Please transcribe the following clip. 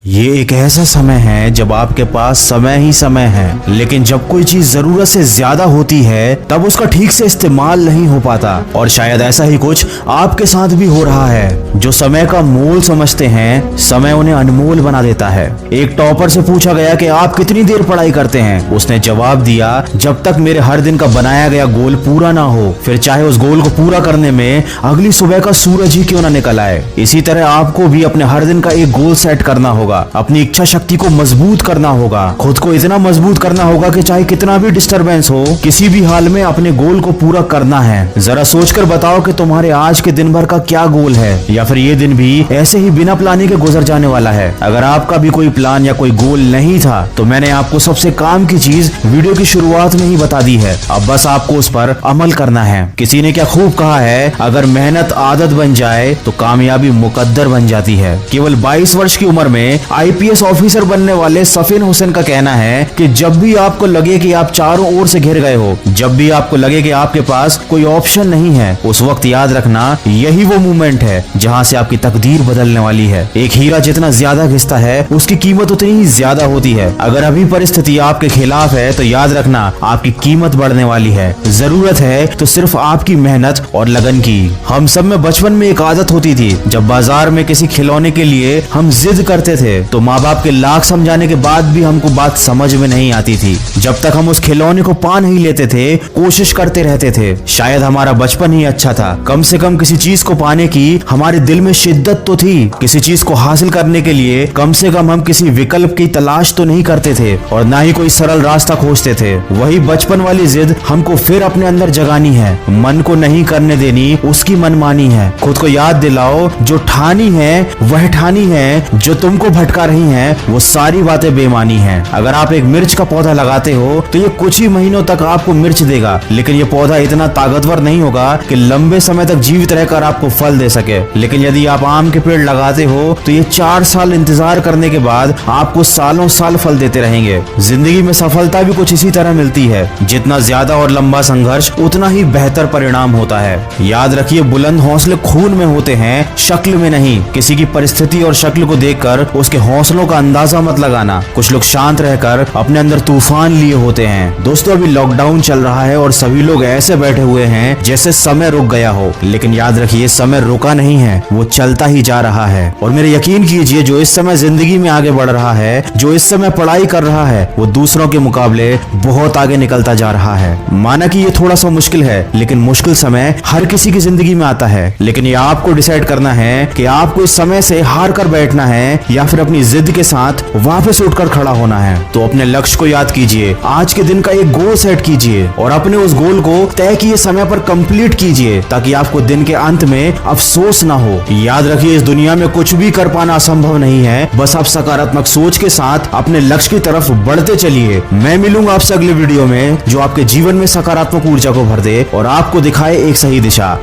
ये एक ऐसा समय है जब आपके पास समय ही समय है, लेकिन जब कोई चीज जरूरत से ज्यादा होती है तब उसका ठीक से इस्तेमाल नहीं हो पाता। और शायद ऐसा ही कुछ आपके साथ भी हो रहा है। जो समय का मोल समझते हैं, समय उन्हें अनमोल बना देता है। एक टॉपर से पूछा गया कि आप कितनी देर पढ़ाई करते हैं। उसने जवाब दिया, जब तक मेरे हर दिन का बनाया गया गोल पूरा ना हो, फिर चाहे उस गोल को पूरा करने में अगली सुबह का सूरज ही क्यों ना निकल आए। इसी तरह आपको भी अपने हर दिन का एक गोल सेट करना होगा, अपनी इच्छा शक्ति को मजबूत करना होगा, खुद को इतना मजबूत करना होगा कि चाहे कितना भी डिस्टरबेंस हो, किसी भी हाल में अपने गोल को पूरा करना है। जरा सोचकर बताओ कि तुम्हारे आज के दिन भर का क्या गोल है, या फिर ये दिन भी ऐसे ही बिना प्लानिंग के गुजर जाने वाला है। अगर आपका भी कोई प्लान या कोई गोल नहीं था तो मैंने आपको सबसे काम की चीज वीडियो की शुरुआत में ही बता दी है। अब बस आपको उस पर अमल करना है। किसी ने क्या खूब कहा है, अगर मेहनत आदत बन जाए तो कामयाबी मुकद्दर बन जाती है। केवल 22 वर्ष की उम्र में आईपीएस ऑफिसर बनने वाले सफीन हुसैन का कहना है कि जब भी आपको लगे कि आप चारों ओर से घिर गए हो, जब भी आपको लगे कि आपके पास कोई ऑप्शन नहीं है, उस वक्त याद रखना यही वो मोमेंट है जहां से आपकी तकदीर बदलने वाली है। एक हीरा जितना ज्यादा घिसता है उसकी कीमत उतनी ही ज्यादा होती है। अगर अभी परिस्थिति आपके खिलाफ है तो याद रखना आपकी कीमत बढ़ने वाली है। जरूरत है तो सिर्फ आपकी मेहनत और लगन की। हम सब में बचपन में एक आदत होती थी, जब बाजार में किसी खिलौने के लिए हम जिद करते थे तो माँ बाप के लाख समझाने के बाद भी हमको बात समझ में नहीं आती थी। जब तक हम उस खिलौने को पा नहीं लेते थे, कोशिश करते रहते थे। शायद हमारा बचपन ही अच्छा था। कम से कम किसी चीज को पाने की हमारे दिल में शिद्दत तो थी। किसी चीज को हासिल करने के लिए कम से कम हम किसी विकल्प की तलाश तो नहीं करते थे, और ना ही कोई सरल रास्ता खोजते थे। वही बचपन वाली जिद हमको फिर अपने अंदर जगानी है। मन को नहीं करने देनी उसकी मनमानी है। खुद को याद दिलाओ, जो ठानी है वह ठानी है, जो तुमको भटका रही हैं वो सारी बातें बेमानी हैं। अगर आप एक मिर्च का पौधा लगाते हो तो ये कुछ ही महीनों तक आपको मिर्च देगा, लेकिन ये पौधा इतना ताकतवर नहीं होगा कि लंबे समय तक जीवित रहकर आपको फल दे सके। लेकिन यदि आप आम के पेड़ लगाते हो तो ये 4 साल इंतजार करने के बाद आपको सालों साल फल देते रहेंगे। जिंदगी में सफलता भी कुछ इसी तरह मिलती है। जितना ज्यादा और लंबा संघर्ष उतना ही बेहतर परिणाम होता है। याद रखिए, बुलंद हौसले खून में होते हैं, शक्ल में नहीं। किसी की परिस्थिति और शक्ल को देखकर उसके हौसलों का अंदाजा मत लगाना। कुछ लोग शांत रहकर अपने अंदर तूफान लिए होते हैं। दोस्तों, अभी लॉकडाउन चल रहा है और सभी लोग ऐसे बैठे हुए हैं जैसे समय रुक गया हो, लेकिन याद रखिए समय रुका नहीं है, वो चलता ही जा रहा है। और मेरे यकीन कीजिए, जो इस समय जिंदगी में आगे बढ़ रहा है, जो इस समय पढ़ाई कर रहा है, वो दूसरों के मुकाबले बहुत आगे निकलता जा रहा है। माना कि ये थोड़ा सा मुश्किल है, लेकिन मुश्किल समय हर किसी की जिंदगी में आता है। लेकिन ये आपको डिसाइड करना है कि आपको इस समय से हार कर बैठना है या फिर अपनी जिद के साथ वापस उठकर खड़ा होना है। तो अपने लक्ष्य को याद कीजिए, आज के दिन का एक गोल सेट कीजिए और अपने उस गोल को तय किए समय पर कंप्लीट कीजिए, ताकि आपको दिन के अंत में अफसोस ना हो। याद रखिए, इस दुनिया में कुछ भी कर पाना असंभव नहीं है। बस आप सकारात्मक सोच के साथ अपने लक्ष्य की तरफ बढ़ते चलिए। मैं मिलूंगा आपसे अगले वीडियो में, जो आपके जीवन में सकारात्मक ऊर्जा को भर दे और आपको दिखाए एक सही दिशा।